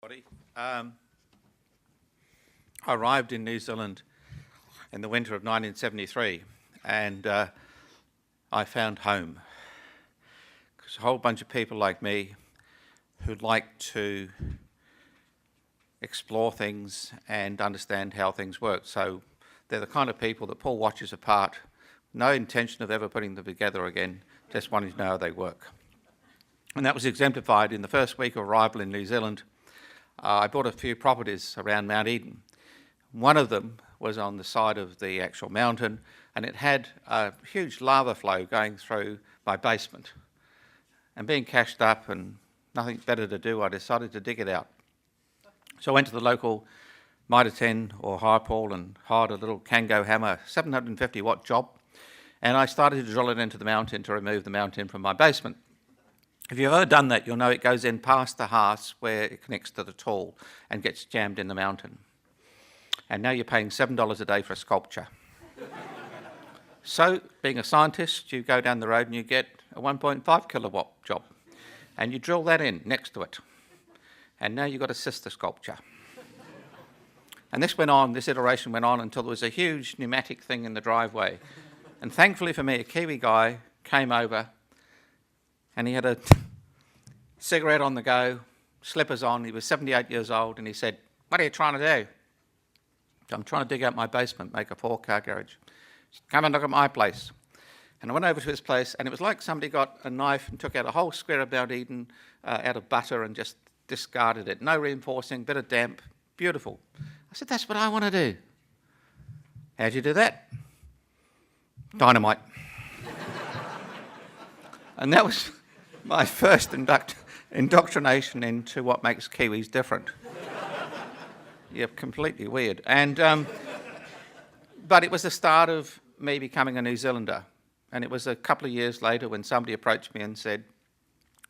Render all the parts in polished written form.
Everybody. I arrived in New Zealand in the winter of 1973 and I found home. Because a whole bunch of people like me who'd like to explore things and understand how things work. So they're the kind of people that pull watches apart, no intention of ever putting them together again, just wanting to know how they work. And that was exemplified in the first week of arrival in New Zealand. I bought a few properties around Mount Eden. One of them was on the side of the actual mountain, and it had a huge lava flow going through my basement. And being cashed up and nothing better to do, I decided to dig it out. So I went to the local Mitre 10 or Hypol and hired a little Kango hammer, 750 watt job, and I started to drill it into the mountain to remove the mountain from my basement. If you've ever done that, you'll know it goes in past the hearse where it connects to the tool and gets jammed in the mountain. And now you're paying $7 a day for a sculpture. So, being a scientist, you go down the road and you get a 1.5 kilowatt job. And you drill that in next to it. And now you've got a sister sculpture. And this iteration went on until there was a huge pneumatic thing in the driveway. And thankfully for me, a Kiwi guy came over and he had a cigarette on the go, slippers on. He was 78 years old, and he said, "What are you trying to do?" "I'm trying to dig out my basement, make a 4-car garage." He said, "Come and look at my place." And I went over to his place, and it was like somebody got a knife and took out a whole square of Mount Eden out of butter and just discarded it. No reinforcing, bit of damp, beautiful. I said, "That's what I want to do." "How'd you do that?" "Dynamite." And that was my first indoctrination into what makes Kiwis different. Yeah, completely weird. But it was the start of me becoming a New Zealander. And it was a couple of years later when somebody approached me and said,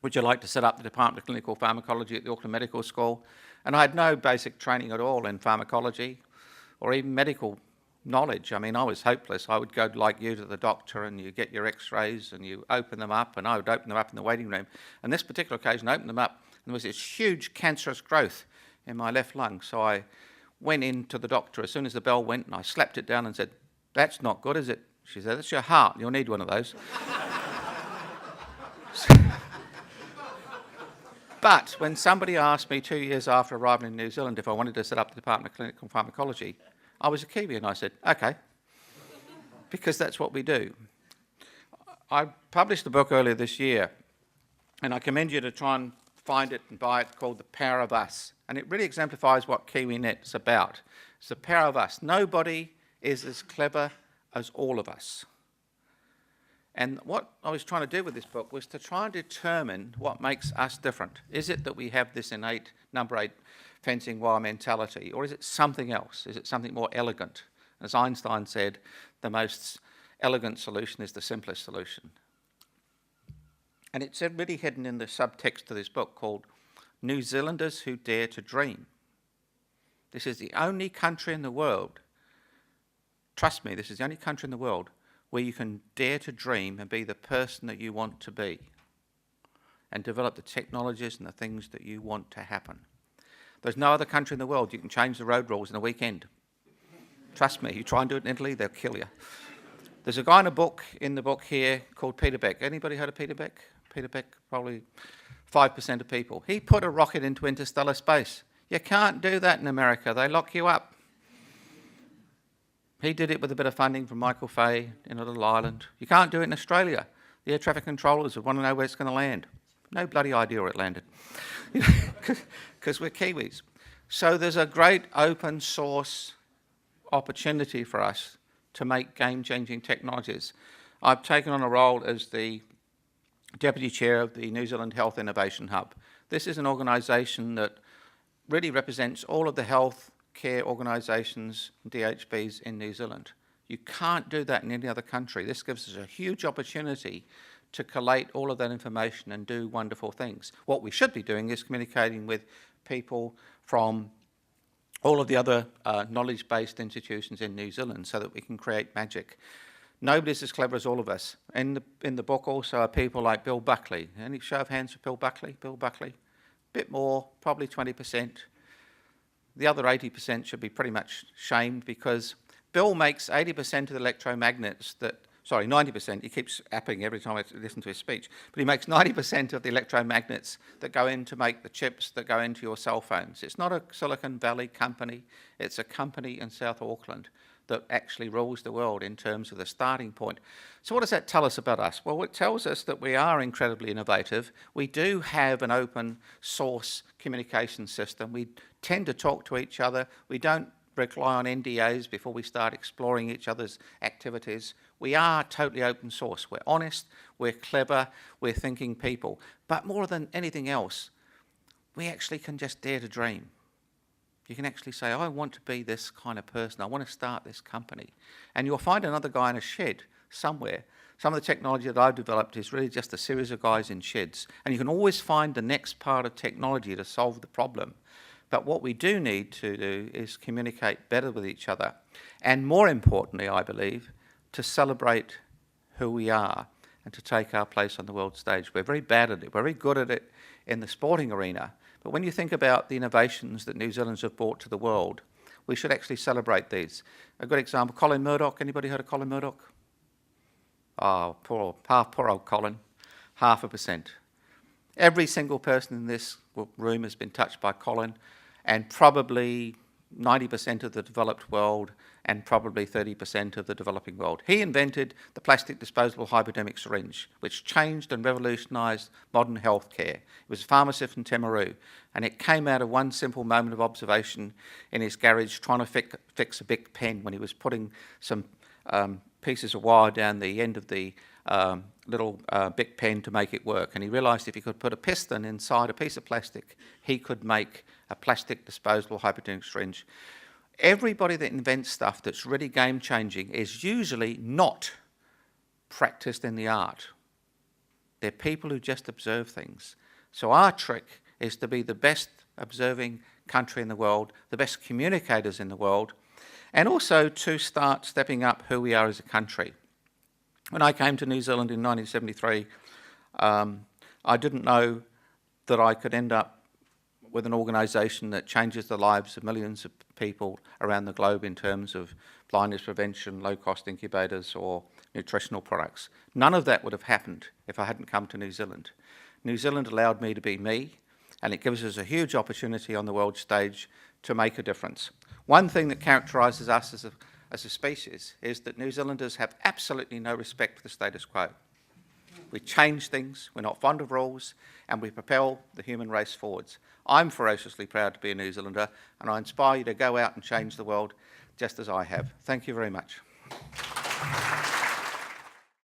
"Would you like to set up the Department of Clinical Pharmacology at the Auckland Medical School?" And I had no basic training at all in pharmacology or even medical knowledge. I mean, I was hopeless. I would go like you to the doctor and you get your x-rays and you open them up, and I would open them up in the waiting room. And this particular occasion, I opened them up and there was this huge cancerous growth in my left lung. So I went in to the doctor as soon as the bell went and I slapped it down and said, "That's not good, is it?" She said, "That's your heart. You'll need one of those." But when somebody asked me 2 years after arriving in New Zealand if I wanted to set up the Department of Clinical Pharmacology, I was a Kiwi, and I said, "Okay," because that's what we do. I published a book earlier this year, and I commend you to try and find it and buy it, called The Power of Us. And it really exemplifies what KiwiNet is about. It's the power of us. Nobody is as clever as all of us. And what I was trying to do with this book was to try and determine what makes us different. Is it that we have this innate number 8 fencing wire mentality, or is it something else? Is it something more elegant? As Einstein said, the most elegant solution is the simplest solution. And it's really hidden in the subtext of this book called New Zealanders Who Dare to Dream. This is the only country in the world, trust me, this is the only country in the world where you can dare to dream and be the person that you want to be and develop the technologies and the things that you want to happen. There's no other country in the world you can change the road rules in a weekend. Trust me, you try and do it in Italy, they'll kill you. There's a guy in the book here called Peter Beck. Anybody heard of Peter Beck? Peter Beck, probably 5% of people. He put a rocket into interstellar space. You can't do that in America, they lock you up. He did it with a bit of funding from Michael Fay in a little island. You can't do it in Australia. The air traffic controllers would want to know where it's going to land. No bloody idea where it landed, because we're Kiwis. So there's a great open source opportunity for us to make game-changing technologies. I've taken on a role as the Deputy Chair of the New Zealand Health Innovation Hub. This is an organisation that really represents all of the health care organisations, DHBs in New Zealand. You can't do that in any other country. This gives us a huge opportunity to collate all of that information and do wonderful things. What we should be doing is communicating with people from all of the other knowledge-based institutions in New Zealand so that we can create magic. Nobody's as clever as all of us. In the book also are people like Bill Buckley. Any show of hands for Bill Buckley? Bill Buckley? bit more, probably 20%. The other 80% should be pretty much shamed because Bill makes 80% of the electromagnets that, sorry, 90%, he keeps apping every time I listen to his speech, but he makes 90% of the electromagnets that go in to make the chips that go into your cell phones. It's not a Silicon Valley company, it's a company in South Auckland that actually rules the world in terms of the starting point. So what does that tell us about us? Well, it tells us that we are incredibly innovative. We do have an open source communication system. We tend to talk to each other. We don't rely on NDAs before we start exploring each other's activities. We are totally open source. We're honest, we're clever, we're thinking people. But more than anything else, we actually can just dare to dream. You can actually say, I want to be this kind of person. I want to start this company. And you'll find another guy in a shed somewhere. Some of the technology that I've developed is really just a series of guys in sheds. And you can always find the next part of technology to solve the problem. But what we do need to do is communicate better with each other. And more importantly, I believe, to celebrate who we are and to take our place on the world stage. We're very bad at it. We're very good at it in the sporting arena. But when you think about the innovations that New Zealanders have brought to the world, we should actually celebrate these. A good example, Colin Murdoch. Anybody heard of Colin Murdoch? Oh, poor old Colin. 0.5%. Every single person in this room has been touched by Colin, and probably 90% of the developed world and probably 30% of the developing world. He invented the plastic disposable hypodermic syringe, which changed and revolutionised modern healthcare. He was a pharmacist in Timaru, and it came out of one simple moment of observation in his garage trying to fix a big pen when he was putting some pieces of wire down the end of the little Bic pen to make it work, and he realised if he could put a piston inside a piece of plastic, he could make a plastic disposable hypodermic syringe. Everybody that invents stuff that's really game-changing is usually not practiced in the art. They're people who just observe things. So our trick is to be the best observing country in the world, the best communicators in the world, and also to start stepping up who we are as a country. When I came to New Zealand in 1973, I didn't know that I could end up with an organisation that changes the lives of millions of people around the globe in terms of blindness prevention, low-cost incubators or nutritional products. None of that would have happened if I hadn't come to New Zealand. New Zealand allowed me to be me, and it gives us a huge opportunity on the world stage to make a difference. One thing that characterises us as a species is that New Zealanders have absolutely no respect for the status quo. We change things, we're not fond of rules, and we propel the human race forwards. I'm ferociously proud to be a New Zealander, and I inspire you to go out and change the world just as I have. Thank you very much.